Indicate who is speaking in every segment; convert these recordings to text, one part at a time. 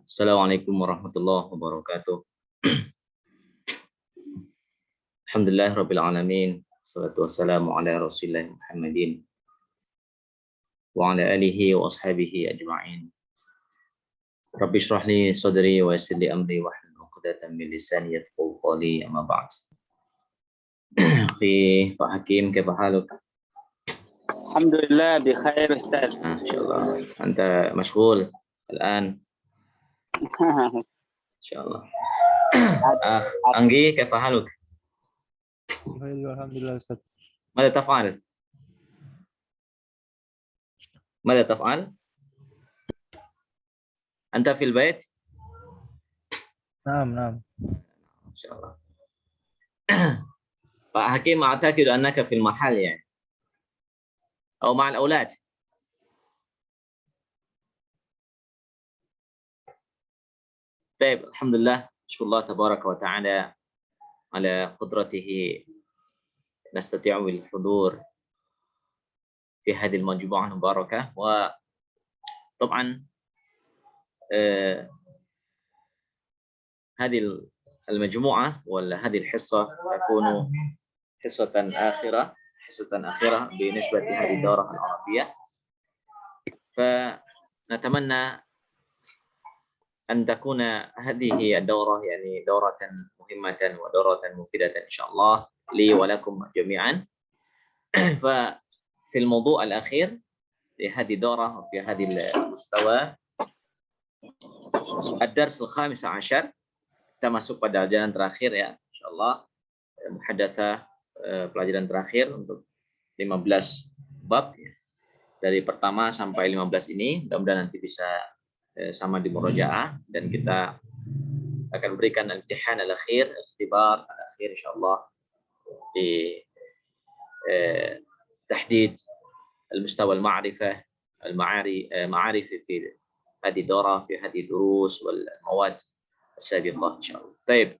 Speaker 1: Assalamualaikum warahmatullahi wabarakatuh. Alhamdulillah rabbil alamin. Wassalatu wassalamu ala Rasulillah Muhammadin wa ala alihi wa ashabihi ajma'in. Rabbi shrah li sadri wa yassir li amri wahlul 'uqdatam min lisani yafqahu qawli, amma ba'd. Akhi Pak Hakim, kaifa haluk?
Speaker 2: Alhamdulillah bikhair Ustaz.
Speaker 1: Insyaallah. Anta mashghul الآن إن شاء الله. أخ أنجي كيف حالك؟
Speaker 3: الحمد لله أستاذ.
Speaker 1: ماذا تفعل؟ ماذا تفعل؟ أنت في البيت؟
Speaker 3: نعم
Speaker 1: إن شاء الله. Pak Hakim أعتقد أنك في المحل يعني أو مع الأولاد. طيب الحمد لله، أشكر الله تبارك وتعالى على قدرته نستطيع الحضور في هذه المجموعة المباركة. وطبعا هذه المجموعة ولا هذه الحصة تكون حصة آخرة بالنسبة لهذه الدورة العربية. فنتمنى أن تكون هذه الدورة يعني دورة مهمة ودورة مفيدة إن شاء الله لي ولكم جميعا. ففي الموضوع الأخير في هذه الدورة وفي هذه المستوى الدرس الخامس عشر، kita masuk pada pelajaran terakhir ya, insyaallah muhadatsah pelajaran terakhir untuk 15 bab ya. Dari pertama sampai 15 ini mudah-mudahan nanti bisa sama di murojaah, dan kita akan berikan imtihan al-akhir, ikhtibar al-akhir insyaallah di tahdid al-mustawa al-ma'rifah al-ma'arif fi هذه الدورة في هذه الدروس والمواد السابقة إن شاء الله. طيب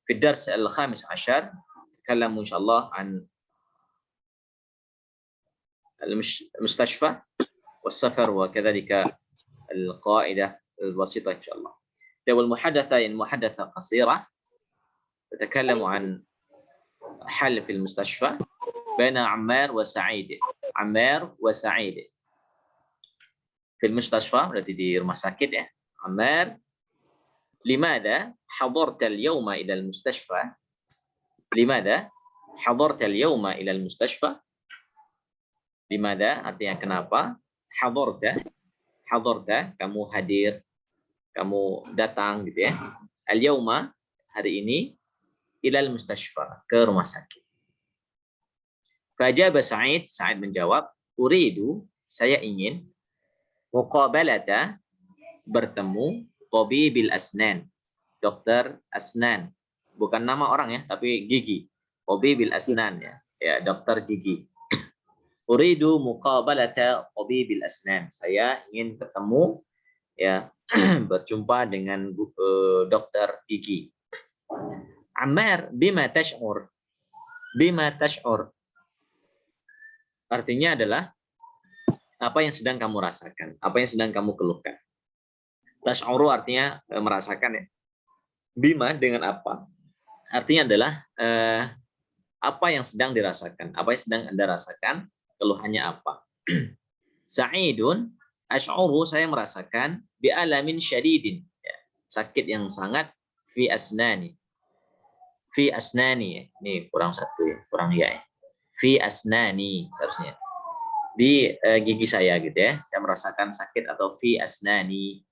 Speaker 1: في الدرس الخامس عشر نتكلم إن شاء الله عن المستشفى والسفر وكذلك القاعدة البسيطة إن شاء الله. طيب المحادثة قصيرة تتكلم عن حل في المستشفى بين عمار وسعيد. عمار وسعيد في المستشفى التي di rumah sakit ya. عمار لماذا حضرت اليوم إلى المستشفى؟ لماذا حضرت اليوم إلى المستشفى؟ لماذا artinya kenapa? حضرت kamu hadir, kamu datang gitu ya. Al-yauma hari ini ilal mustashfa ke rumah sakit. Fajaba Sa'id menjawab, uridu saya ingin muqabalata bertemu tabibil asnan, dokter asnan, bukan nama orang ya tapi gigi, tabibil asnan ya, ya dokter gigi. Uridu muqabalata tabibil asnan, saya ingin ketemu ya berjumpa dengan dokter gigi. Ammar bima tash'ur, bima tash'ur artinya adalah apa yang sedang kamu rasakan, apa yang sedang kamu keluhkan. Tash'uru artinya merasakan ya. Bima dengan apa, artinya adalah apa yang sedang dirasakan, apa yang sedang Anda rasakan, keluhannya apa. Sa'idun ash'uru, saya merasakan bi alamin syadidin ya, sakit yang sangat fi asnani ya. Ini kurang satu ya, kurang ya, fi asnani seharusnya di gigi saya gitu ya, saya merasakan sakit atau fi asnani.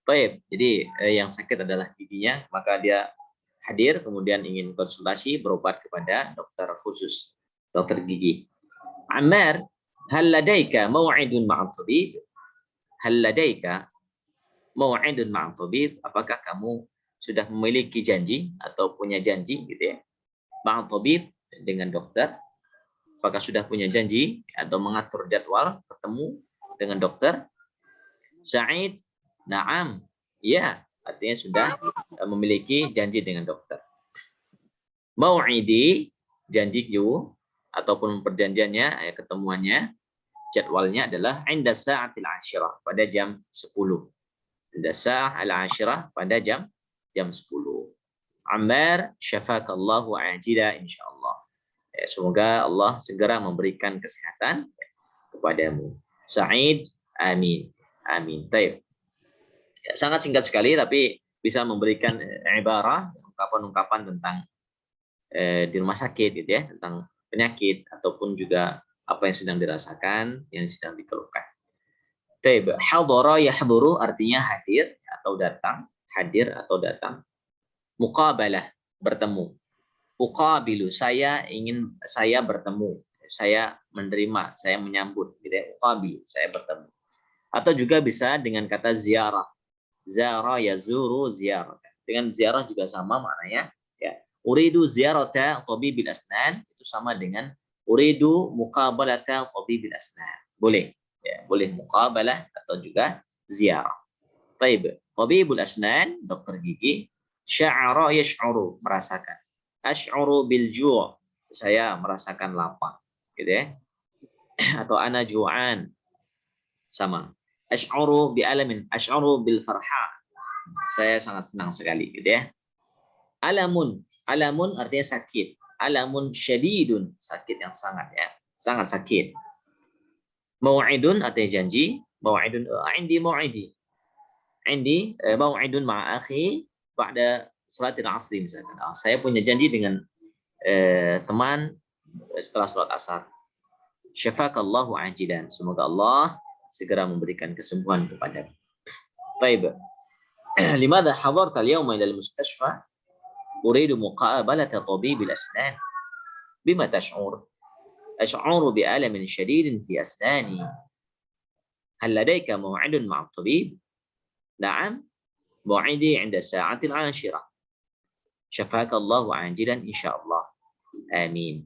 Speaker 1: Baik, jadi yang sakit adalah giginya, maka dia hadir kemudian ingin konsultasi berobat kepada dokter khusus, dokter gigi. Ammar, hal ladaika maw'idun ma'at tabib? Hal ladaika maw'idun ma'at tabib? Apakah kamu sudah memiliki janji atau punya janji gitu ya, ma'at tabib, dengan dokter? Apakah sudah punya janji atau mengatur jadwal ketemu dengan dokter? Sa'id, na'am, ya, artinya sudah memiliki janji dengan dokter. Mau'idi, janjiku ataupun perjanjiannya, ketemuannya, jadwalnya adalah inda sa'atil 'ashirah, pada jam 10. Inda sa'al 'ashirah, pada jam 10. Ammar, syafakallahu ajila insyaallah. Semoga Allah segera memberikan kesehatan kepadamu. Sa'id, amin. Amin. Baik. Sangat singkat sekali tapi bisa memberikan ibarah, ungkapan-ungkapan tentang di rumah sakit gitu ya, tentang penyakit ataupun juga apa yang sedang dirasakan, yang sedang dikeluhkan. Taib, hadara yahduru artinya hadir atau datang, hadir atau datang. Muqabalah, bertemu. Uqabilu, saya bertemu, saya menerima, saya menyambut, gitu ya. Uqabilu, saya bertemu. Atau juga bisa dengan kata ziarah. Zara yazuru ziarah. Dengan ziarah juga sama maknanya, ya. Uridu ziyarata tabibil asnan, itu sama dengan uridu muqabalata tabibil asnan. Boleh, ya, boleh muqabalah atau juga ziarah. Baik, tabibul asnan, dokter gigi, sya'ara yash'uru, merasakan. Ash'uru bil ju', saya merasakan lapar, gitu ya. Atau ana ju'an, sama. Ash'uru bi alamin, ash'uru bil farha, saya sangat senang sekali, gitu ya. Alamun, alamun artinya sakit. Alamun syadidun, sakit yang sangat, ya, sangat sakit. Mau'idun artinya janji. Mau'idun, indi mau'idi. Indi mau'idun ma'a akhi ba'da salatil asri misalkan. Saya punya janji dengan teman setelah salat asar. Syafakallahu ajilan, semoga Allah segera memberikan kesembuhan kepada. Baik. Limadha hadarta al-yawma ila al-mustashfa? Uridu muqabalata tabibil asnan. Bima tash'ur? Ash'uru bi'alamin syadidin fi asnani. Hal ladaika maw'idun ma'a tabib? Na'am. موعدي عند الساعة 10. شفاك الله عاجلا إن شاء الله. آمين.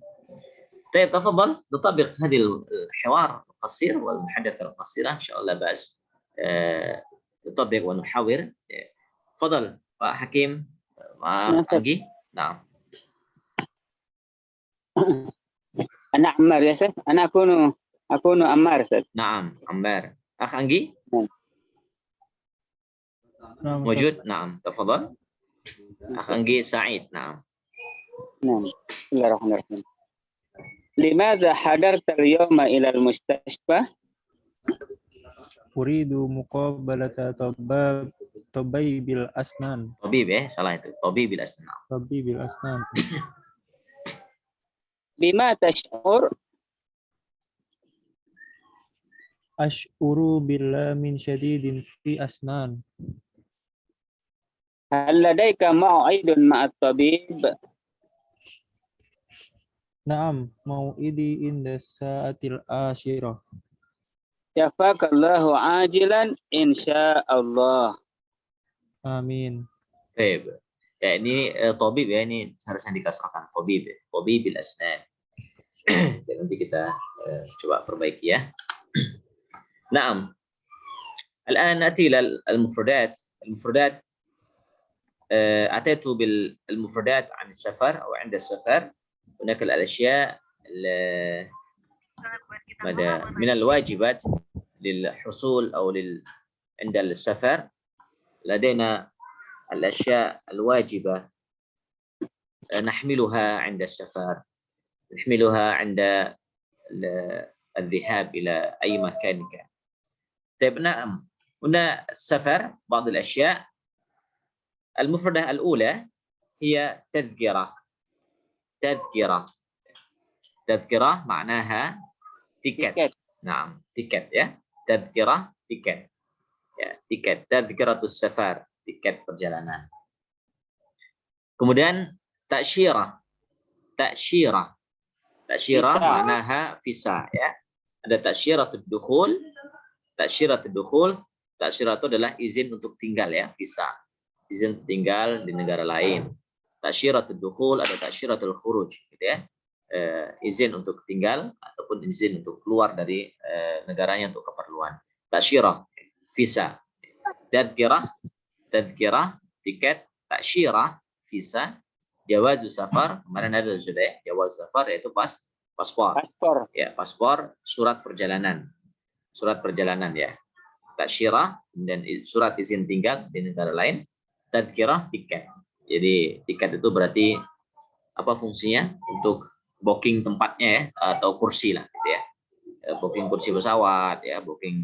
Speaker 1: طيب تفضل نطبق هذه الحوار القصير والمحادثة القصيرة إن شاء الله بأس نطبق ونحاور. تفضل Pak Hakim, Maaf Anggi. نعم.
Speaker 2: أنا عمار يا شيخ. أنا أكون عمار أستاذ.
Speaker 1: نعم عمار. أخ أنجي
Speaker 3: نعم
Speaker 1: موجود. نعم تفضل. أخ أنجي سعيد. نعم.
Speaker 2: نعم. بسم الله الرحمن الرحيم. لماذا حضرت اليوم إلى المستشفى؟
Speaker 3: أريد مقابلة طبيب الأسنان.
Speaker 1: طبيب salah itu. طبيب الأسنان.
Speaker 3: طبيب الأسنان.
Speaker 2: بما تشعر؟
Speaker 3: أشعر بالألم شديد في أسنان.
Speaker 2: هل لديك موعد مع الطبيب؟
Speaker 3: نعم موعدي عند الساعة 10.
Speaker 2: شفاك الله عاجلا إن شاء الله.
Speaker 3: آمين.
Speaker 1: طيب. Ya ini tabib ya, ini harusnya dikasrahkan tabib, tabibil asnan. Nanti kita coba perbaiki ya. Naam. الآن نأتي إلى المفردات. المفردات أتيت بالمفردات عن السفر أو عند السفر. هناك الأشياء من الواجبات للحصول أو عند السفر. لدينا الأشياء الواجبة نحملها عند السفر، نحملها عند الذهاب إلى أي مكان كان. طيب نعم، هنا السفر بعض الأشياء. المفردة الأولى هي تذكرة. تذكرة. تذكرة معناها tiket. نعم tiket ya. تذكرة tiket. Ya, tiket. تذكرة السفر, tiket perjalanan. Kemudian ta'syirah. Ta'syirah. Ta'syirah ma'naha visa ya. Ada ta'syiratud dukhul. Ta'syiratud dukhul. Ta'syirah itu adalah izin untuk tinggal ya, visa. Izin tinggal di negara lain. Ta'syiratud dukhul, ada ta'syiratul khuruj gitu ya. Izin untuk tinggal ataupun izin untuk keluar dari negaranya untuk keperluan. Ta'syirah, visa. Tadhkirah, tiket. Ta'syirah, visa. Jawazu safar, kemarin ada sudah ya, jawazu safar yaitu Paspor.
Speaker 2: Paspor.
Speaker 1: Ya, paspor, surat perjalanan. Surat perjalanan ya. Tasyirah dan surat izin tinggal di negara lain. Tadzkirah, tiket. Jadi tiket itu berarti apa fungsinya? Untuk booking tempatnya ya, atau kursi lah gitu ya. Booking kursi pesawat ya, booking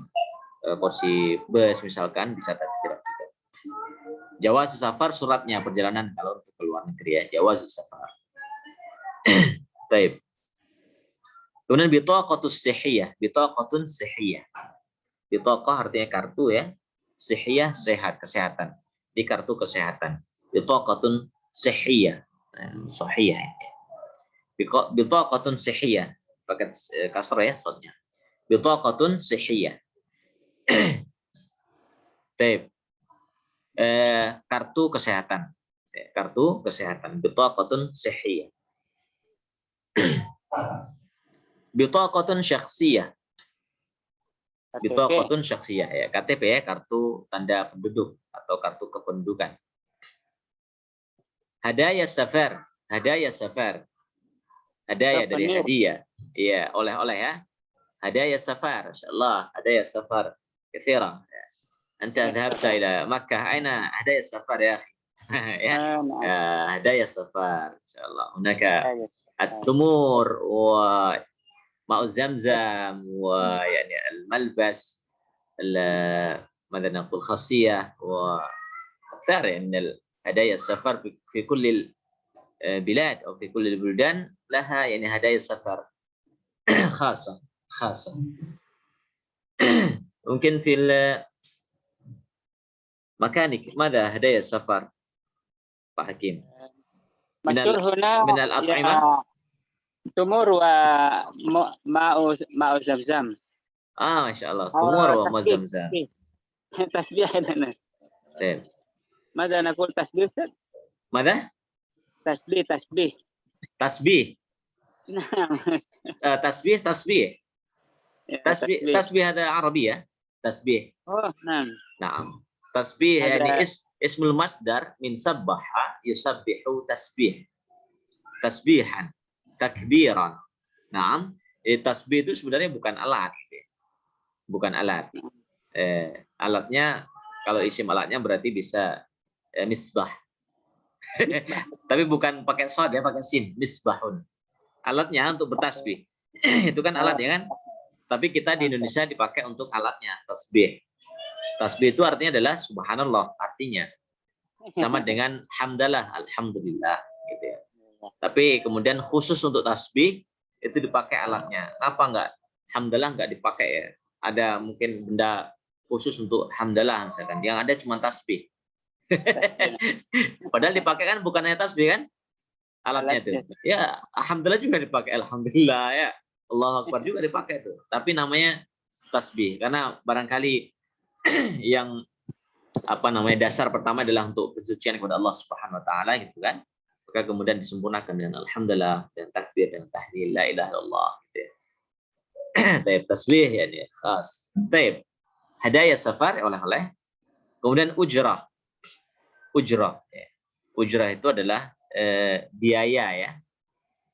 Speaker 1: kursi bus misalkan, bisa tadzkirah juga. Jawaz safar, suratnya perjalanan kalau untuk ke luar negeri ya. Jawaz safar. Baik. Kemudian bitaqatus sihhiyah, bitaqatun sihhiyah. Bitaqah artinya kartu ya. Sihhiyah sehat, kesehatan. Di kartu kesehatan. Bitaqatun sihhiyah. Sahihah. Bitaqatun sihhiyah. Pakai kasrah ya shadnya. Bitaqatun sihhiyah. Baik. Kartu kesehatan. Kartu kesehatan. Bitaqatun sihhiyah. Bitaqatun syakhsiyah. Bitaqatun syakhsiyah ya, KTP ya, kartu tanda penduduk atau kartu kependudukan. Hadaya safar, hadaya safar. Hadaya dari hadiah. Iya, oleh-oleh ya. Hadaya safar, insyaallah, hadaya safar katsira. Anta dhahabta ila Makkah, aina hadaya safar ya akhi? Ya. Hadaya safar, insyaallah. Hunaka at-tumur wa ماء زمزم ويعني الملبس ماذا نقول خاصية وأكثر من هدايا السفر في كل البلاد أو في كل البلدان لها يعني هدايا السفر خاصة ممكن في مكانك ماذا هدايا السفر Pak Hakim من الأطعمة
Speaker 2: Tumur wa ma'u zamzam.
Speaker 1: ما شاء الله tumur وماء زمزم.
Speaker 2: تسبيح.
Speaker 1: طيب.
Speaker 2: ماذا نقول تسبيح؟
Speaker 1: ماذا؟
Speaker 2: تسبيح.
Speaker 1: نعم. تسبيح هذا عربية. تسبيح.
Speaker 2: نعم.
Speaker 1: نعم. تسبيح يعني اسم المصدر من سبح يسبح تسبيح. تسبيحا. Takbiran. Nah, tasbih itu sebenarnya bukan alat, gitu ya. Bukan alat. Alatnya kalau isim alatnya berarti bisa misbah. Tapi bukan pakai shad ya, pakai sin, misbahun. Alatnya untuk bertasbih. Itu kan alat ya kan? Tapi kita di Indonesia dipakai untuk alatnya, tasbih. Tasbih itu artinya adalah subhanallah, artinya sama dengan hamdalah, alhamdulillah, gitu ya. Tapi kemudian khusus untuk tasbih itu dipakai alatnya. Kenapa enggak hamdalah enggak dipakai ya? Ada mungkin benda khusus untuk hamdalah misalkan. Yang ada cuma tasbih. Padahal dipakai kan bukan hanya tasbih kan? Alatnya itu. Ya, alhamdulillah juga dipakai. Alhamdulillah ya. Allahu Akbar juga dipakai tuh. Tapi namanya tasbih karena barangkali yang dasar pertama adalah untuk kesucian kepada Allah Subhanahu wa taala gitu kan. Maka kemudian disempurnakan dengan alhamdulillah dan takbir dan tahlil la ilaha illallah gitu ya. Taib tasbih yani khas. Taib. Hadaya safar oleh-oleh. Kemudian ujrah. Ujrah ya. Ujrah itu adalah biaya ya.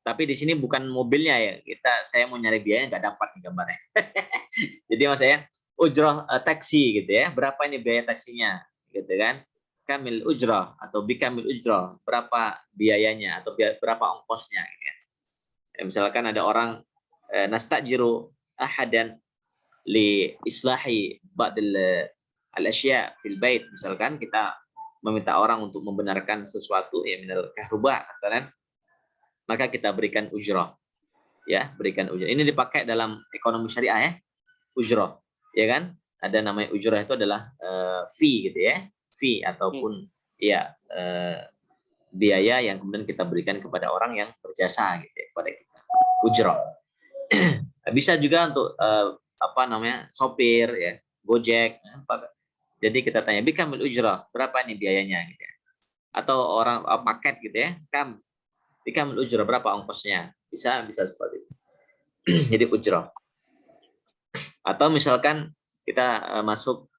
Speaker 1: Tapi di sini bukan mobilnya ya. Saya mau nyari biaya nggak dapat nih gambarnya. Jadi maksudnya ujrah taksi gitu ya. Berapa ini biaya taksinya gitu kan? Kamil ujrah atau bikamil ujrah, berapa biayanya atau berapa ongkosnya gitu ya. Misalkan ada orang nastajiru ahadan li islahi ba'dil al-asya fil bait, misalkan kita meminta orang untuk membenarkan sesuatu ya minal kahruba misalkan, maka kita berikan ujrah ya, berikan ujrah. Ini dipakai dalam ekonomi syariah ya, ujrah ya kan, ada namanya ujrah itu adalah fee gitu ya, fee ataupun ya biaya yang kemudian kita berikan kepada orang yang berjasa gitu ya, kepada kita, ujrah. Bisa juga untuk sopir ya, Gojek. Jadi kita tanya bikamil ujrah, berapa ini biayanya gitu ya. Atau orang paket gitu ya, bikamil ujrah, berapa ongkosnya, bisa seperti itu. Jadi ujrah. Atau misalkan kita masuk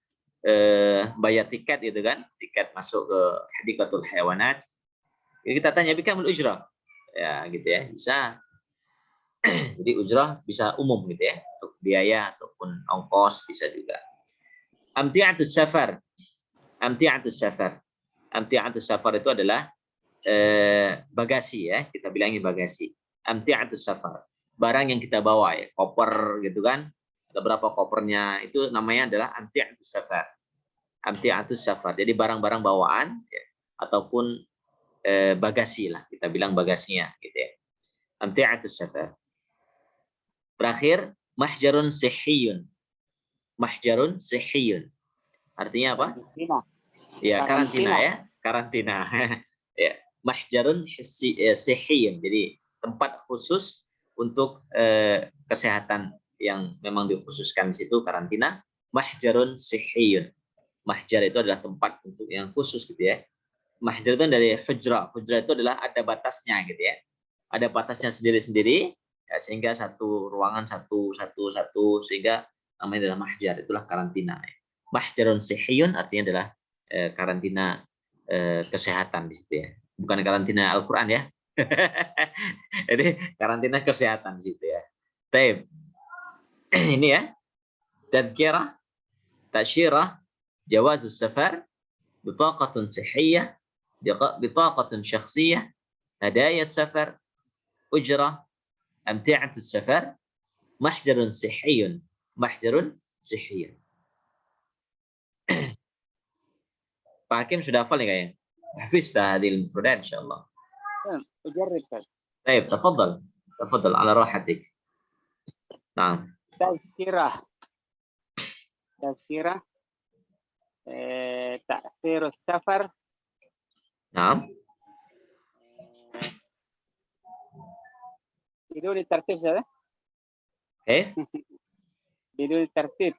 Speaker 1: bayar tiket gitu kan, tiket masuk ke Hadikatul Hayawanat, kita tanya bikamul ujrah ya gitu ya, bisa. Jadi ujrah bisa umum gitu ya, untuk biaya ataupun ongkos bisa juga. Amti'atus safar. Amti'atus safar. Amti'atus safar itu adalah bagasi ya, kita bilangin bagasi. Amti'atus safar. Barang yang kita bawa ya, koper gitu kan. Ada berapa kopernya, itu namanya adalah amti'atus safar. Amti'atus safar. Jadi barang-barang bawaan ya, ataupun bagasi lah, kita bilang bagasinya gitu ya. Amti'atus safar. Terakhir, mahjarun sihiyun. Mahjarun sihiyun. Artinya apa? Ya, karantina ya. Karantina. Ya, mahjarun sihiyun. Jadi tempat khusus untuk kesehatan yang memang dikhususkan di situ, karantina. Mahjarun sihiyun. Mahjar itu adalah tempat untuk yang khusus gitu ya. Mahjar itu dari hujrah. Hujrah itu adalah ada batasnya gitu ya. Ada batasnya sendiri-sendiri. Ya, sehingga satu ruangan satu sehingga namanya adalah mahjar, itulah karantina. Mahjarun sihiyun artinya adalah karantina kesehatan di situ ya, bukan karantina Al-Quran ya. Jadi karantina kesehatan di situ ya. Taib. Ini ya, tadhkirah, ta'syirah, jawazus safar, bitaqatun sihiyah, bitaqatun syakhsiyah, hadaya safar, ujrah, amti'atus safar, mahjarun sihiyun. Mahjarun sihiyun. Pak Hakim sudah hafal nih kayaknya. Hafiz hadhil mufradat insyaallah.
Speaker 2: أجرب.
Speaker 1: طيب تفضل على راحتك. نعم.
Speaker 2: تذكرة تأثير السفر.
Speaker 1: نعم.
Speaker 2: بدون الترتيب هذا.
Speaker 1: كيف؟
Speaker 2: بدون الترتيب.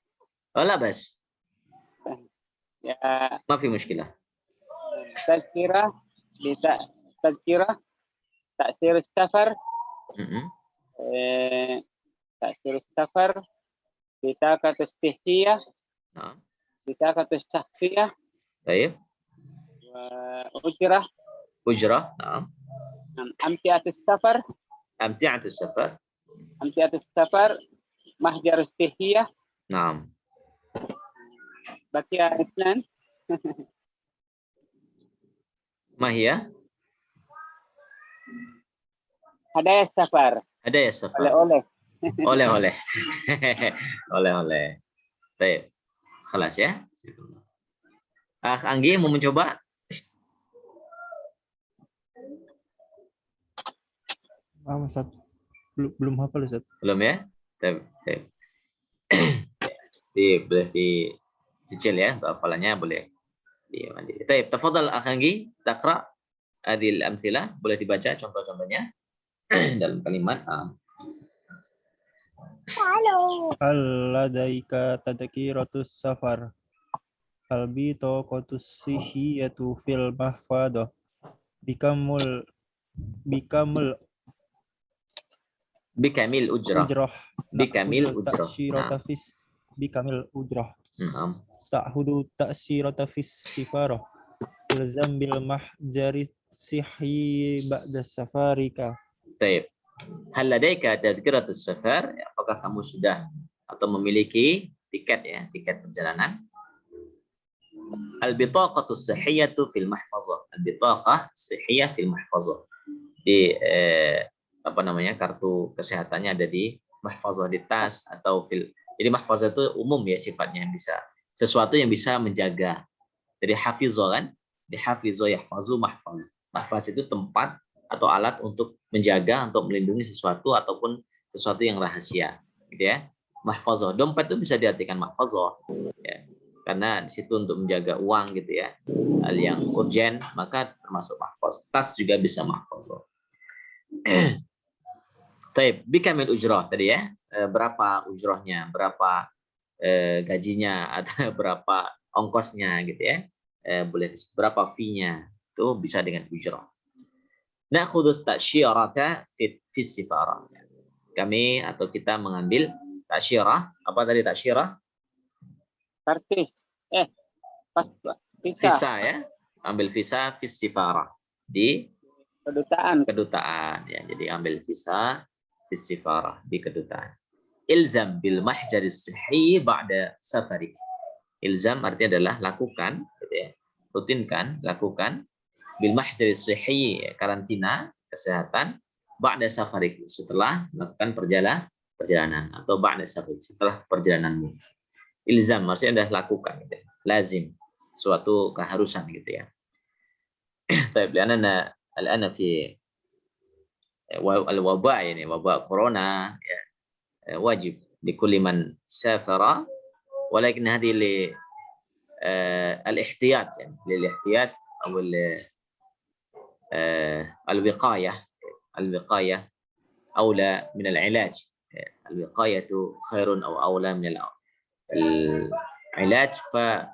Speaker 1: لا بس. ما في مشكلة.
Speaker 2: تذكرة تأثير السفر. تأثير السفر، بطاقة الصحية.
Speaker 1: نعم.
Speaker 2: بطاقة الشخصية.
Speaker 1: طيب.
Speaker 2: أجرة.
Speaker 1: نعم.
Speaker 2: أمتعة السفر. أمتعة السفر، محجر الصحية.
Speaker 1: نعم.
Speaker 2: بقي اثنان.
Speaker 1: ما هي؟
Speaker 2: هدايا السفر.
Speaker 1: oleh. Baik. Kelas ya. Anggi mau mencoba?
Speaker 3: Ustaz. Belum hafal Ustaz.
Speaker 1: Belum ya? Baik. Boleh dicicil ya, untuk hafalannya boleh. Baik, tafadhal Anggi, taqra hadhil amthilah, boleh dibaca contoh-contohnya dalam kalimat.
Speaker 3: Hal ladaika tadhkiratus safar. Al-bitaqatus sihiyatu fil mahfadah. Bikamil
Speaker 1: ujrah. Bikamil ujrah.
Speaker 3: Bikamil ujrah.
Speaker 1: Naam.
Speaker 3: Ta'hudu ta'sirata fis sifarah. Ilzam bil mahjari sihhi ba'da safarika.
Speaker 1: Baik. Hal ladaika tadhkiratus safar? Apakah kamu sudah atau memiliki tiket ya, tiket perjalanan? Al-bitaqatus sihhiyatu fil mahfazah. Al-bitaqah sihhiyah fil mahfazah. Di kartu kesehatannya ada di mahfazah, di tas atau jadi mahfazah itu umum ya sifatnya, yang bisa sesuatu yang bisa menjaga. Jadi hafizah kan, di hafizah yahfazu mahfaz. Mahfaz itu tempat atau alat untuk menjaga, untuk melindungi sesuatu ataupun sesuatu yang rahasia, gitu ya. Mahfazah, dompet itu bisa diartikan mahfazah ya. Karena di situ untuk menjaga uang gitu ya, hal yang urgent, maka termasuk mahfaz. Tas juga bisa mahfazah. Taib, bikamil ujrah tadi ya, berapa ujrahnya, berapa gajinya, atau berapa ongkosnya gitu ya, boleh berapa fee-nya, itu bisa dengan ujrah. Nakhudus ta'syirata fi sifarah. Kami atau kita mengambil ta'syirah, apa tadi ta'syirah?
Speaker 2: Kartis.
Speaker 1: Visa ya, ambil visa fi sifarah di kedutaan ya. Jadi ambil visa Sifarah, di kedutaan. Ilzam bil mahjari sihhi ba'da safarik. Ilzam artinya adalah lakukan, gitu ya. Rutinkan, lakukan bil mahjari sihhi, karantina kesehatan, ba'da safarik, setelah melakukan perjalanan, atau ba'da safarik, setelah perjalananmu. Ilzam maksudnya adalah lakukan, gitu ya. Lazim, suatu keharusan, gitu ya. Tapi lianana al-ana fi al-waba, ini wabah corona ya, wajib likulli man safara, walakin hadhihi li al-ihtiyat, yani lil-ihtiyat atau al-wiqayah. Al-wiqayah aula min al-ilaj. Al-wiqayatu khairun aw aula min al-ilaj, fa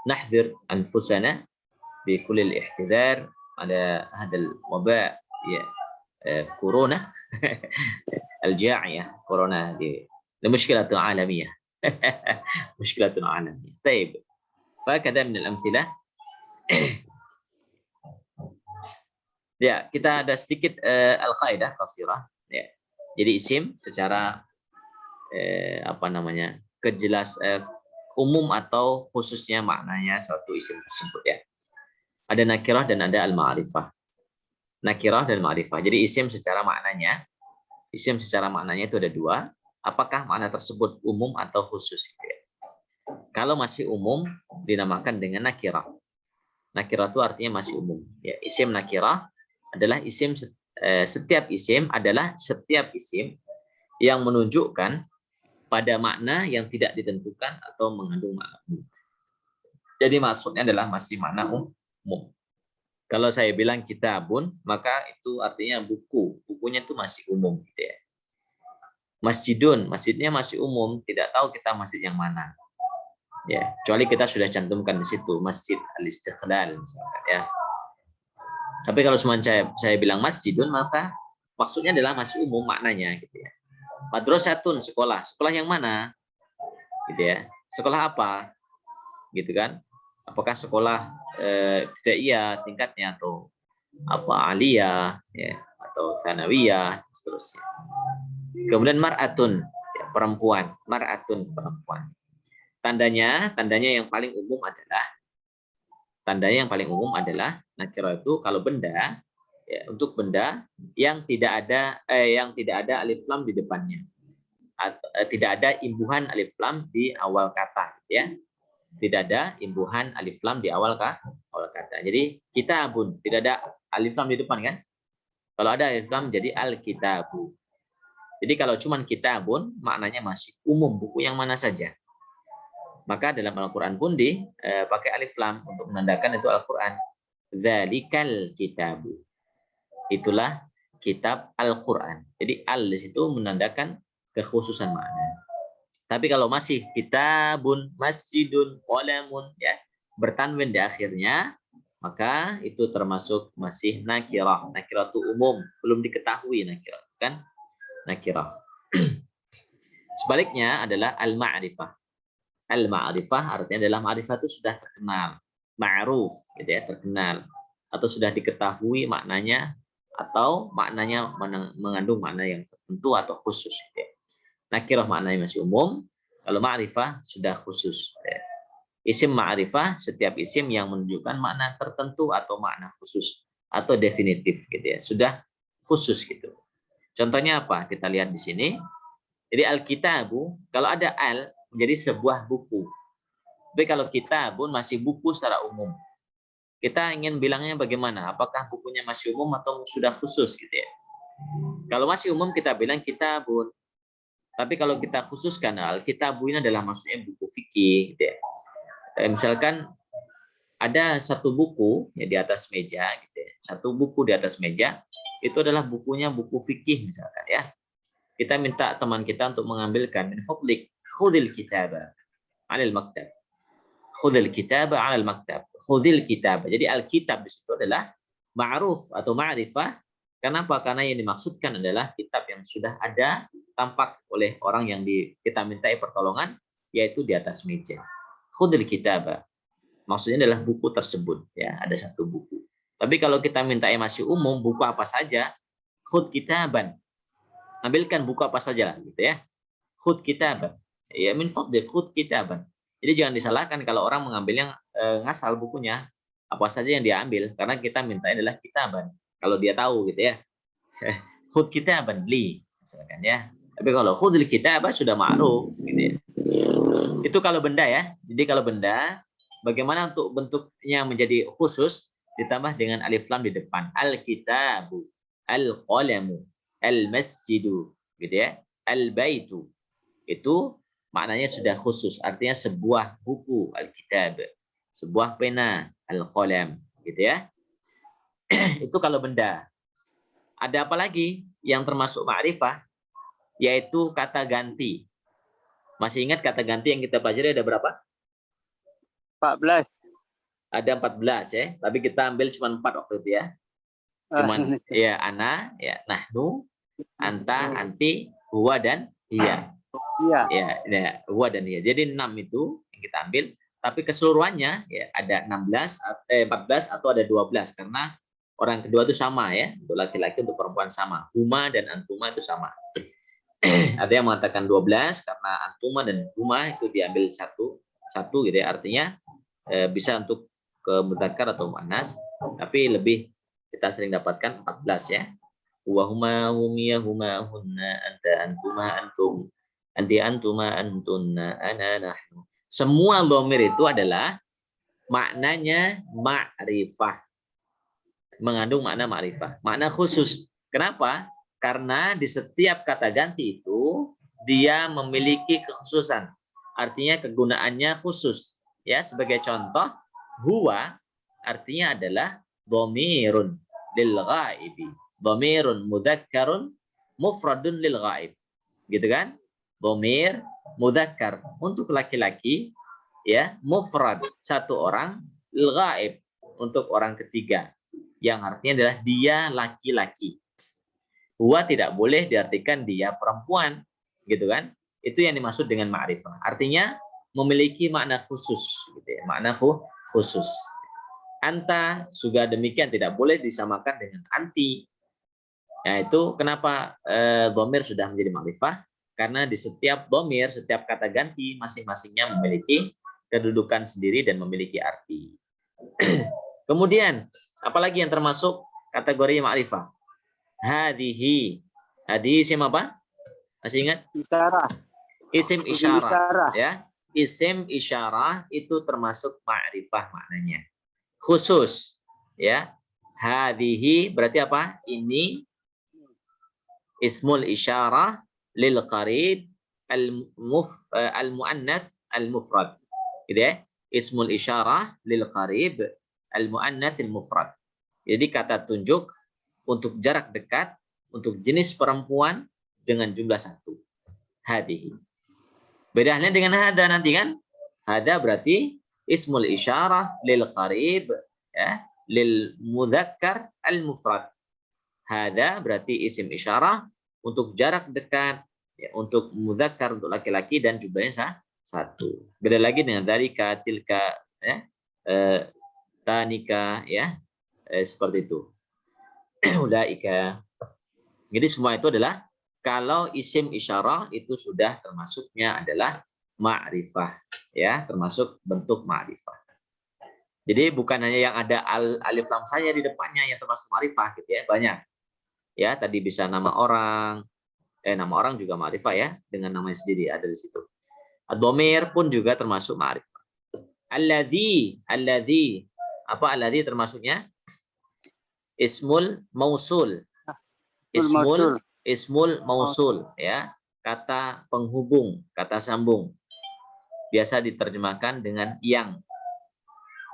Speaker 1: nahdhir anfusana bi kulli al-ihtidar ala hadha al-waba ya كورونا الجاعية. كورونا دي مشكلة عالمية. مشكلة عالمية. طيب، فكذا من الأمثلة. Ya, kita ada sedikit al-qaidah qasirah ya. Jadi isim secara umum atau khususnya maknanya suatu isim tersebut ya. Ada nakirah dan ada al-ma'rifah. Nakirah dan ma'rifah. Jadi isim secara maknanya itu ada dua. Apakah makna tersebut umum atau khusus? Kalau masih umum dinamakan dengan nakirah. Nakirah itu artinya masih umum. Ya, isim nakirah adalah isim, setiap isim yang menunjukkan pada makna yang tidak ditentukan atau mengandung makna umum. Jadi maksudnya adalah masih makna umum. Kalau saya bilang kitabun, maka itu artinya buku. Bukunya itu masih umum, gitu ya. Masjidun, masjidnya masih umum. Tidak tahu kita masjid yang mana. Ya, kecuali kita sudah cantumkan di situ Masjid Al-Istiqlal misalkan ya. Tapi kalau cuma saya bilang masjidun, maka maksudnya adalah masih umum maknanya, gitu ya. Madrasatun, sekolah. Sekolah yang mana? Gitu ya. Sekolah apa? Gitu kan? Apakah sekolah ibtidaiyah tingkatnya, atau apa aliyah ya, atau tsanawiyah, seterusnya. Kemudian mar'atun, ya, perempuan. Mar'atun, perempuan. Tandanya yang paling umum adalah nakirah itu kalau benda ya, untuk benda yang tidak ada alif lam di depannya, atau tidak ada imbuhan alif lam di awal kata ya. Tidak ada imbuhan alif lam di awal kata. Jadi kitabun, tidak ada alif lam di depan kan? Kalau ada alif lam jadi al-kitabu. Jadi kalau cuman kitabun maknanya masih umum, buku yang mana saja. Maka dalam Al-Qur'an pun pakai alif lam untuk menandakan itu Al-Qur'an. Dzalikal kitabu. Itulah kitab Al-Qur'an. Jadi al di situ menandakan kekhususan makna. Tapi kalau masih kitabun, masjidun, qalamun ya, bertanwin di akhirnya, maka itu termasuk masih nakirah. Nakirah itu umum, belum diketahui nakirah, kan? Nakirah. Sebaliknya adalah al-ma'rifah. Al-ma'rifah artinya adalah ma'rifah itu sudah terkenal, ma'ruf gitu ya, terkenal, atau sudah diketahui maknanya, atau maknanya mengandung makna yang tertentu atau khusus gitu ya. Nakirah maknanya masih umum, kalau ma'rifah sudah khusus. Isim ma'rifah setiap isim yang menunjukkan makna tertentu atau makna khusus atau definitif gitu ya, sudah khusus gitu. Contohnya apa? Kita lihat di sini. Jadi al-kitabu kalau ada al menjadi sebuah buku. Tapi kalau kitabun masih buku secara umum. Kita ingin bilangnya bagaimana? Apakah bukunya masih umum atau sudah khusus gitu ya? Kalau masih umum kita bilang kitabun. Tapi kalau kita khususkan al-kitabu ini adalah maksudnya buku fikih gitu ya. Misalkan ada satu buku ya di atas meja gitu ya. Satu buku di atas meja itu adalah bukunya buku fikih misalkan ya. Kita minta teman kita untuk mengambilkan min fadlik khudhil kitaba 'alal maktab. Khudhil kitaba 'alal maktab. Khudhil kitaba. Jadi al-kitab di situ adalah ma'ruf atau ma'rifah. Kenapa? Karena yang dimaksudkan adalah kitab yang sudah ada tampak oleh orang yang kita mintai pertolongan, yaitu di atas meja. Khudhil kitaba. Maksudnya adalah buku tersebut ya, ada satu buku. Tapi kalau kita mintai masih umum, buku apa saja, khudh kitaban. ambilkan buku apa saja gitu ya. Khudh kitaban. Ya min fadlik khudh kitaban. Jadi jangan disalahkan kalau orang mengambil yang ngasal bukunya, apa saja yang dia ambil, karena kita minta adalah kitaban. Kalau dia tahu gitu ya. Khudh kitaban li misalkan ya. Tapi kalau khudhil kitabah sudah ma'ruf gitu ya. Itu kalau benda ya. Jadi kalau benda, bagaimana untuk bentuknya menjadi khusus ditambah dengan alif lam di depan. Al-kitabu, al-qalamu, al-masjidu gitu ya. Al-baitu. Itu maknanya sudah khusus, artinya sebuah buku al-kitab, sebuah pena al-qalam gitu ya. Itu kalau benda. Ada apa lagi yang termasuk ma'rifah? Yaitu kata ganti. Masih ingat kata ganti yang kita pelajari ada berapa?
Speaker 2: 14.
Speaker 1: Ada 14 ya, tapi kita ambil cuma 4 waktu itu ya. Cuman ya ana, ya nahnu, anta, anti, huwa dan hiya.
Speaker 2: Iya.
Speaker 1: Ya, huwa dan hiya. Jadi 6 itu yang kita ambil, tapi keseluruhannya ya ada 14 atau ada 12 karena orang kedua itu sama ya, untuk laki-laki untuk perempuan sama. Huma dan antuma itu sama. Ada yang mengatakan 12 karena antuma dan huma itu diambil satu gitu ya, artinya bisa untuk ke mudzakkar atau muannas, tapi lebih kita sering dapatkan 14 ya. Wa huma humiya huma hunna anta antuma antum anti antuma antunna ana nahnu. Semua dhamir itu adalah maknanya ma'rifah. Mengandung makna ma'rifah, makna khusus. Kenapa? Karena di setiap kata ganti itu dia memiliki kekhususan. Artinya kegunaannya khusus. Ya, sebagai contoh, huwa artinya adalah dhamirun lil ghaibi. Dhamirun mudzakkarun mufradun lil ghaib. Gitu kan? Dhamir mudzakkar untuk laki-laki ya, mufrad satu orang, lil ghaib untuk orang ketiga. Yang artinya adalah dia laki-laki. Huwa tidak boleh diartikan dia perempuan, gitu kan? Itu yang dimaksud dengan ma'rifah. Artinya memiliki makna khusus, gitu ya. Makna khusus. Anta juga demikian tidak boleh disamakan dengan anti. Nah, itu kenapa dhamir sudah menjadi ma'rifah? Karena di setiap dhamir, setiap kata ganti masing-masingnya memiliki kedudukan sendiri dan memiliki arti. Kemudian, apalagi yang termasuk kategori ma'rifah? Hadihi. Hadihi isim apa? Masih ingat?
Speaker 2: Isyarah.
Speaker 1: Isim
Speaker 2: Isyarah.
Speaker 1: isyarah. Ya. Isim isyarah itu termasuk ma'rifah maknanya. Khusus. Ya. Hadihi berarti apa? Ini ismul isyarah lil qarib al-mu'annath al-mufrad. Gitu ya. Ismul isyarah lil qarib al-mu'annath al-mufrad. Jadi kata tunjuk untuk jarak dekat, untuk jenis perempuan dengan jumlah 1. Hadihi. Beda halnya dengan hada nanti kan? Hada berarti ismul isyarah lil qarib ya, lil mudzakkar al mufrad. Hada berarti isim isyarah untuk jarak dekat ya, untuk mudzakkar untuk laki-laki dan jumlahnya 1. Beda lagi dengan dzalika, tilka ya, tanika ya, seperti itu. Ulaika. Jadi semua itu adalah kalau isim isyarah itu sudah termasuknya adalah ma'rifah ya, termasuk bentuk ma'rifah. Jadi bukan hanya yang ada alif lam saja di depannya yang termasuk ma'rifah gitu ya, banyak. Ya, tadi bisa nama orang juga ma'rifah ya, dengan namanya sendiri ada di situ. Ad-dhamir pun juga termasuk ma'rifah. Alladzi apa alladzi termasuknya? Ismul mausul. Ismul mausul ya, kata penghubung, kata sambung. Biasa diterjemahkan dengan yang.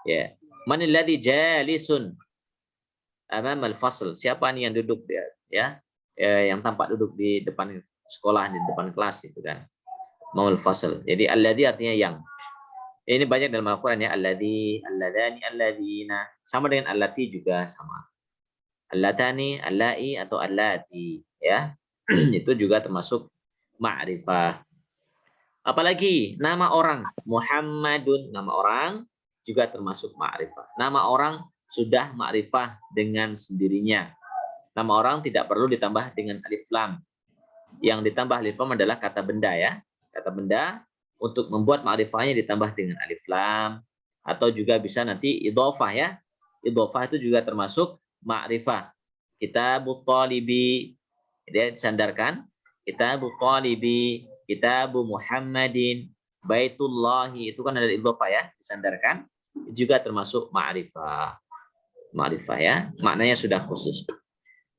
Speaker 1: Ya. Manil ladzi jalisun amamal fasl? Siapa nih yang duduk ya? Yang tampak duduk di depan sekolah, di depan kelas gitu kan. Maul fasl. Jadi alladzi artinya yang. Ini banyak dalam Al-Qur'an ya, alladzi, alladani, alladzina. Sama dengan allati juga sama. Allatani, allai atau allati ya. Itu juga termasuk ma'rifah. Apalagi nama orang Muhammadun, nama orang juga termasuk ma'rifah. Nama orang sudah ma'rifah dengan sendirinya. Nama orang tidak perlu ditambah dengan alif lam. Yang ditambah alif lam adalah kata benda ya. Kata benda untuk membuat ma'rifahnya ditambah dengan alif lam atau juga bisa nanti idhofah ya. Idhofah itu juga termasuk ma'rifah. Kitabut talibi dia disandarkan. Kitabut talibi, kitabu Muhammadin, Baitullahi itu kan ada idhofah ya, disandarkan. Juga termasuk ma'rifah. Ma'rifah ya, maknanya sudah khusus.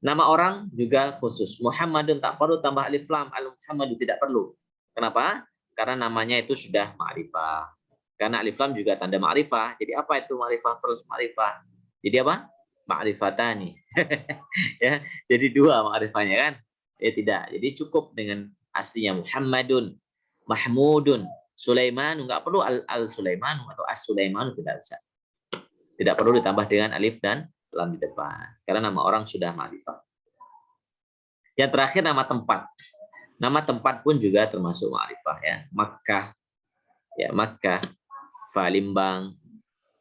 Speaker 1: Nama orang juga khusus. Muhammadun tak perlu tambah alif lam, al-Muhammadu tidak perlu. Kenapa? Karena namanya itu sudah ma'rifah. Karena alif lam juga tanda ma'rifah. Jadi apa itu ma'rifah plus ma'rifah? Jadi apa? Ma'rifatani. Ya, jadi dua ma'rifahnya kan? Ya tidak. Jadi cukup dengan aslinya Muhammadun, Mahmudun, Sulaiman, nggak perlu al-Sulaiman atau as-Sulaiman, tidak usah. Tidak perlu ditambah dengan alif dan lam di depan. Karena nama orang sudah ma'rifah. Yang terakhir nama tempat. Nama tempat pun juga termasuk ma'rifah ya. Makkah, ya Makkah, Palembang,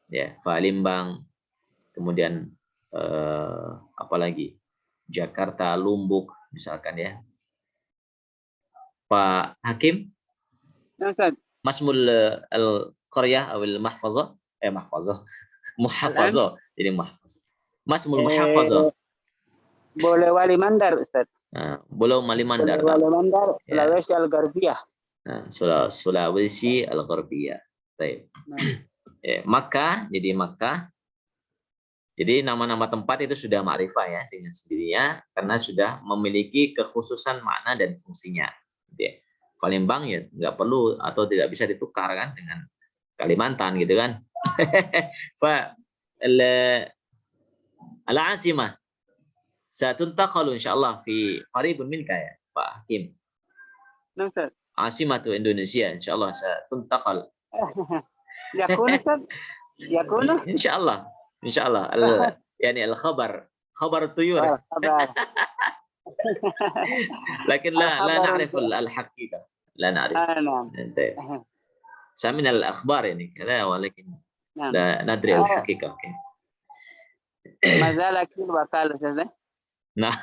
Speaker 1: ya Palembang. Kemudian apalagi Jakarta, Lombok, misalkan ya. Pak Hakim,
Speaker 2: Ustaz.
Speaker 1: Masmul al-Qaryah awil mahfazah, mahfazah, muhafazah, jadi mahfazah. Masmul muhafazah.
Speaker 2: Boleh Wali Mandar, Ustaz.
Speaker 1: Boleh Wali Mandar.
Speaker 2: Boleh Wali Mandar,
Speaker 1: Ya.
Speaker 2: Sulawesi Al-Gharbiyah.
Speaker 1: Sulawesi Al-Gharbiyah. Baik. Makkah, jadi Makkah. Jadi nama-nama tempat itu sudah ma'rifah ya dengan sendirinya karena sudah memiliki kekhususan makna dan fungsinya. Ya. Palembang ya nggak perlu atau tidak bisa ditukar kan dengan Kalimantan gitu kan. Fa al-asimah satuntaqalu insyaallah fi qaribun minka ya Pak Hakim.
Speaker 2: Nah, Ustaz.
Speaker 1: Asimah tu Indonesia insyaallah satuntaqal.
Speaker 2: Yakun Ustaz. Yakun.
Speaker 1: Insyaallah. Insyaallah. Yani al-khabar tuyur.
Speaker 2: Kabar.
Speaker 1: لكن لا نعرف الحقيقة لا نعرف سمعنا الأخبار يعني كذا ولكن لا ندري الحقيقة
Speaker 2: ما زال أكيد وقال Ustaz.
Speaker 1: Nah,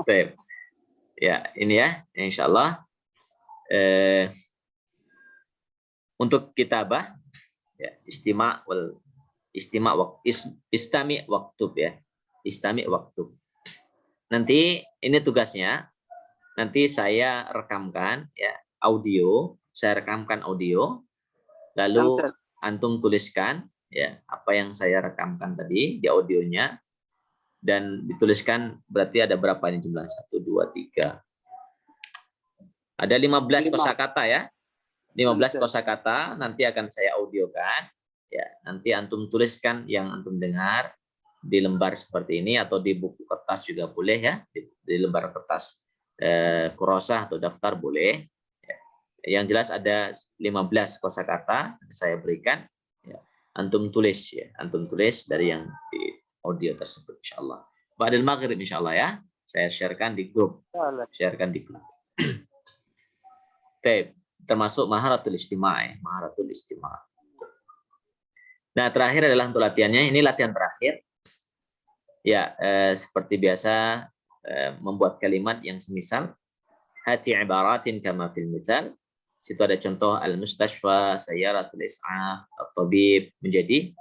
Speaker 1: baik. Ya, ini ya, insyaallah. Untuk kitabah, ya, istimi' waktub ya, istami' waktub. Nanti ini tugasnya, nanti saya rekamkan ya audio, saya rekamkan audio, lalu antum tuliskan ya apa yang saya rekamkan tadi di audionya dan dituliskan berarti ada berapa ini jumlah 1, 2, 3. Ada 15 kosakata ya. 15 kosakata nanti akan saya audiokan ya. Nanti antum tuliskan yang antum dengar di lembar seperti ini atau di buku kertas juga boleh ya, di lembar kertas kurosah atau daftar boleh. Yang jelas ada 15 kosakata saya berikan. Ya. Antum tulis ya, antum tulis dari yang di audio tersebut insyaallah. Ba'dal maghrib insyaallah ya. Saya sharekan di grup. Sharekan di grup. Termasuk maharatul istima' ya, maharatul istima'. Nah, terakhir adalah untuk latihannya. Ini latihan terakhir. Ya, seperti biasa membuat kalimat yang semisal hati ibaratin kama fil mithal. Situ ada contoh al-mustashfa, sayyaratul is'af, at-tabib, menjadi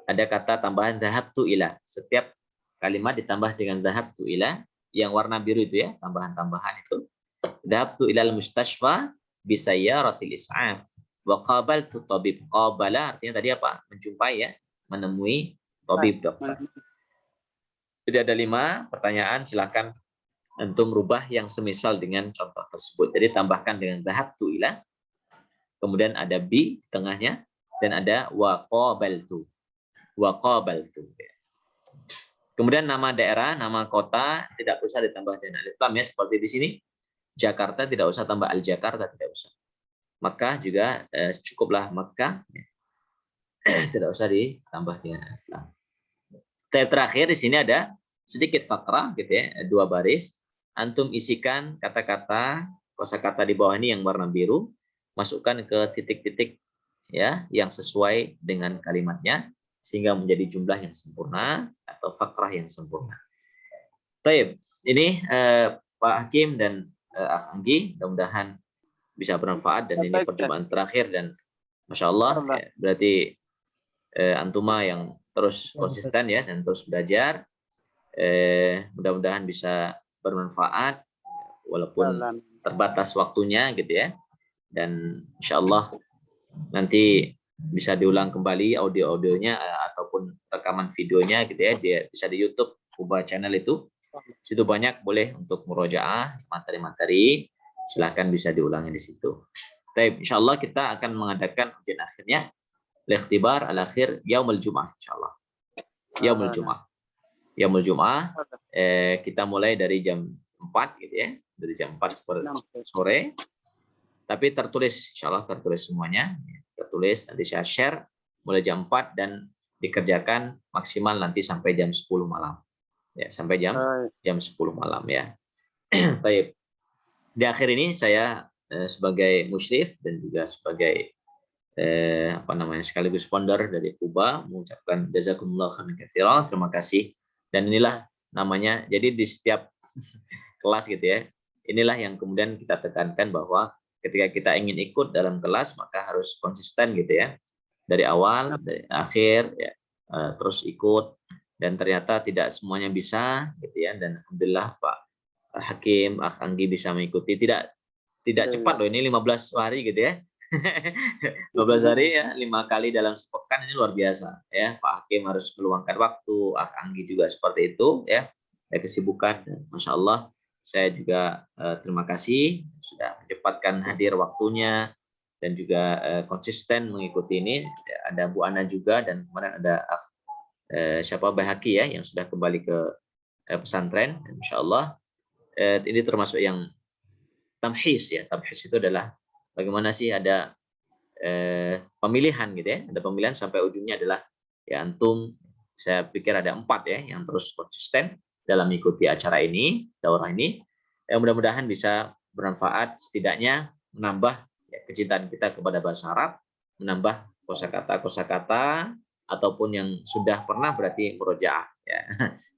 Speaker 1: ada kata tambahan dhahabtu ila. Setiap kalimat ditambah dengan dhahabtu ila yang warna biru itu ya, tambahan-tambahan itu. Dhahabtu ila al-mustashfa bi sayyaratil is'af wa qabaltu tabib. Qabala artinya tadi apa? Menjumpai ya, menemui tabib dokter. Jadi ada 5 pertanyaan, silakan antum rubah yang semisal dengan contoh tersebut. Jadi tambahkan dengan dhahabtu ila, kemudian ada bi di tengahnya dan ada wa qabaltu. Wa qabaltu. Kemudian nama daerah, nama kota tidak usah ditambah dengan alif lam ya, seperti di sini. Jakarta tidak usah tambah al-Jakarta, tidak usah. Makkah juga cukuplah Makkah. Tidak usah ditambah dengan alif lam. Terakhir di sini ada sedikit fakrah gitu ya, 2 baris. Antum isikan kata-kata, kosakata di bawah ini yang warna biru, masukkan ke titik-titik ya yang sesuai dengan kalimatnya sehingga menjadi jumlah yang sempurna atau fakrah yang sempurna. Baik, ini Pak Hakim dan Akh Anggi, mudah-mudahan bisa bermanfaat dan ini
Speaker 2: Baik,
Speaker 1: perjumpaan terakhir dan Masya Allah
Speaker 2: Allah.
Speaker 1: ya, berarti Antuma yang terus konsisten ya dan terus belajar, mudah-mudahan bisa bermanfaat walaupun
Speaker 2: Allah.
Speaker 1: terbatas waktunya gitu ya, dan Insya Allah nanti bisa diulang kembali audio-audionya ataupun rekaman videonya gitu ya, dia bisa di YouTube Kuba Channel itu, situ banyak boleh untuk murojaah materi-materi, silahkan bisa diulangi di situ. Baik, Insya Allah kita akan mengadakan ujian akhirnya, al-ikhtibar al-akhir yaumul Jum'ah Insya Allah. Yaumul Jum'ah. Yaumul Jum'ah kita mulai dari jam 4 gitu ya, dari jam 4 sore. Tapi tertulis, Insya Allah tertulis semuanya, tertulis nanti saya share mulai jam 4 dan dikerjakan maksimal nanti sampai jam 10 malam. Ya, sampai jam 10 malam ya. Baik. Di akhir ini saya sebagai musyrif dan juga sebagai sekaligus founder dari Kuba mengucapkan jazakumullah khairan katsiran, terima kasih. Dan inilah namanya, jadi di setiap kelas gitu ya, inilah yang kemudian kita tekankan bahwa ketika kita ingin ikut dalam kelas maka harus konsisten gitu ya, dari awal dari akhir ya, terus ikut, dan ternyata tidak semuanya bisa gitu ya, dan alhamdulillah Pak Hakim, Akh Anggi bisa mengikuti, tidak cepat loh, ini 15 hari gitu ya. 15 hari ya, 5 kali dalam sepekan, ini luar biasa ya. Pak Hakim harus meluangkan waktu, Akh Anggi juga seperti itu ya, kesibukan. Masya Allah, saya juga terima kasih sudah menyempatkan hadir waktunya dan juga konsisten mengikuti ini. Ada Bu Ana juga, dan kemudian ada siapa Bahaki ya yang sudah kembali ke pesantren. Insya Allah ini termasuk yang tamhis ya. Tamhis itu adalah bagaimana sih ada pemilihan gitu ya, ada pemilihan sampai ujungnya adalah ya antum, saya pikir ada 4 ya yang terus konsisten dalam mengikuti acara ini, daurah ini. Mudah-mudahan bisa bermanfaat, setidaknya menambah ya, kecintaan kita kepada bahasa Arab, menambah kosakata ataupun yang sudah pernah berarti murojaah ya.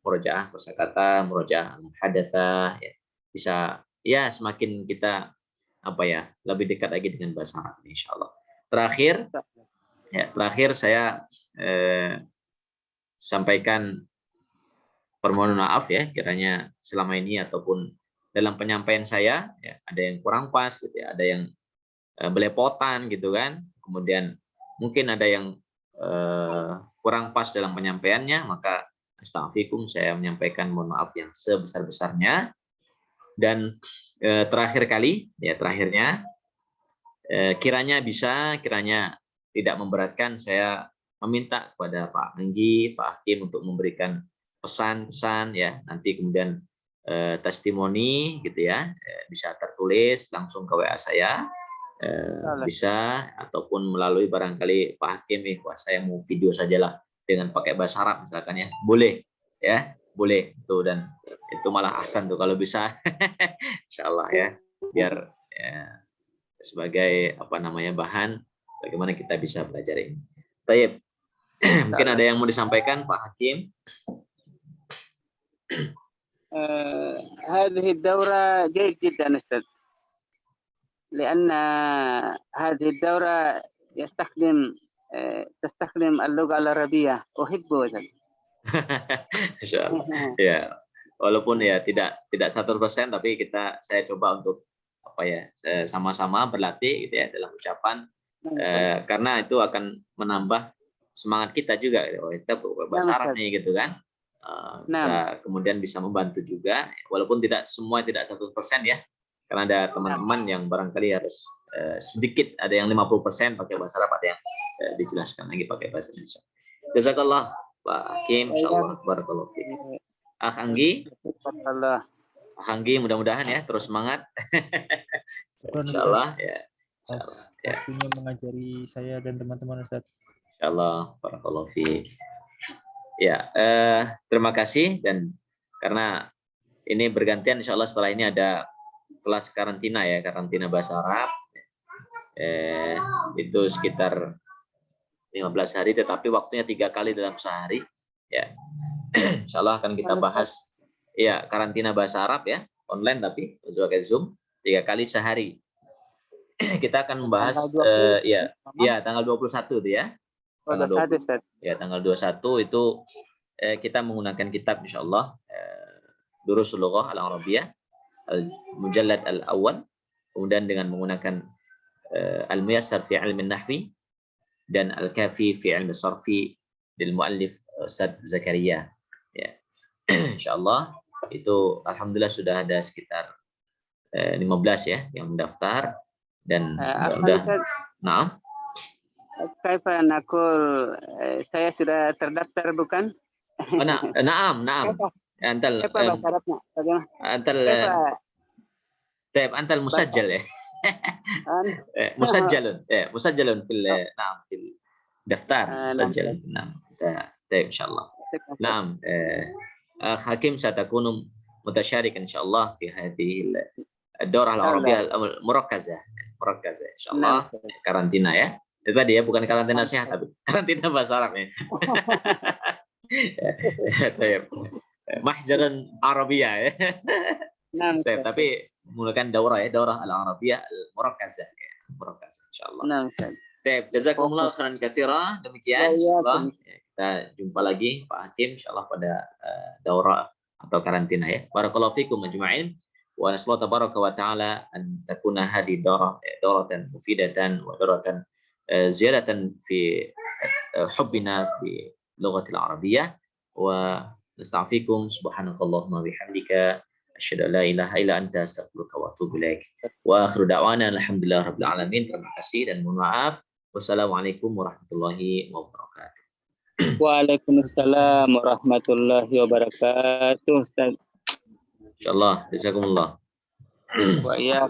Speaker 1: Murojaah kosakata, murojaah hadatsah ya. Bisa ya semakin kita lebih dekat lagi dengan bahasa Arab insyaallah. Terakhir saya sampaikan permohonan maaf ya, kiranya selama ini ataupun dalam penyampaian saya ya, ada yang kurang pas gitu ya, ada yang belepotan gitu kan, kemudian mungkin ada yang kurang pas dalam penyampaiannya, maka astagfirullahaladzim, saya menyampaikan mohon maaf yang sebesar-besarnya. Dan terakhirnya kiranya tidak memberatkan, saya meminta kepada Pak Anggi, Pak Hakim untuk memberikan pesan-pesan ya, nanti kemudian testimoni gitu ya, bisa tertulis langsung ke WA saya, bisa, ataupun melalui barangkali Pak Hakim wah saya mau video sajalah dengan pakai bahasa Arab misalkan ya, boleh ya, boleh tuh, dan itu malah ahsan tuh kalau bisa. Insyaallah ya, biar ya, sebagai bahan bagaimana kita bisa belajar ini. Baik. Mungkin ada yang mau disampaikan Pak Hakim?
Speaker 2: هذه الدورة جيد جدا أستاذ، لأن هذه الدورة تستخدم اللغة العربية، أحبه أستاذ.
Speaker 1: Ya, walaupun ya tidak 100%, tapi saya coba untuk sama-sama berlatih gitu ya dalam ucapan, karena itu akan menambah semangat kita juga, kita bahasa Arab nih gitu kan, bisa kemudian bisa membantu juga, walaupun tidak 100% ya, karena ada teman-teman yang barangkali harus sedikit, ada yang 50% pakai bahasa Arab, ada yang dijelaskan lagi pakai bahasa Indonesia. Jazakallah Pak Hakim, insyaallah barakallahu fiik. Akh Anggi, mudah-mudahan ya terus semangat. Insyaallah ya.
Speaker 3: Waktunya mengajari saya dan teman-teman Ustaz.
Speaker 1: Insyaallah barakallahu fiik. Ya, terima kasih, dan karena ini bergantian insyaallah setelah ini ada kelas karantina ya, karantina bahasa Arab. Itu sekitar 15 hari, tetapi waktunya 3 kali dalam sehari ya. Insyaallah akan kita bahas ya karantina bahasa Arab ya, online tapi pakai Zoom 3 kali sehari. Kita akan membahas tanggal 21 itu ya. Tanggal 20, tanggal 21 itu kita menggunakan kitab insyaallah Durusul Lughah Al-Arabiyah Al-Mujallad Al-Awwal, kemudian dengan menggunakan Al-Muyassar fi Ilmi Nahwi dan Al-Kafi fi Ilmi Sarfi lil muallif Ustaz Zakaria ya. Insyaallah itu alhamdulillah sudah ada sekitar 15 ya yang mendaftar dan udah. Nah,
Speaker 2: Kaifa naqul saya sudah terdaftar bukan?
Speaker 1: Naam. Antal musajjal ya. مسجل في الدفتر مسجل نعم طيب ان شاء الله نعم اخ حكيم ستكون متشاركا ان شاء الله في هذه الدورة العربية المركزة ان شاء الله karantina ya. Itu tadi ya, bukan karantina sehat tapi karantina bahasa Arab ya. Mahjaran Arabiyah ya. Tapi menggunakan daurah al-Arabiyah al-Murakkazah ya, insyaallah. Baik, jazakumullah khairan katsira. Demikian insyaallah. Kita jumpa lagi Pak Hakim insyaallah pada daurah atau karantina ya. Barakallahu fikum ajma'in. Wa nasallahu tabaraka wa ta'ala an takuna hadhihi dauratan mufidatan wa dauratan ziyadatan fi hubbina fi lughati al-Arabiyyah wa nastaghfirukum subhanakallahumma wa bihamdika asyhadu an la ilaha illa anta astaghfiruka wa atubu ilaik. Wa akhiru da'wana alhamdulillahi rabbil alamin. Terima kasih dan mohon maaf. Wassalamualaikum warahmatullahi wabarakatuh.
Speaker 2: Waalaikumsalam warahmatullahi wabarakatuh. Ustaz.
Speaker 1: Insyaallah, jazakumullah.
Speaker 2: Wa iya.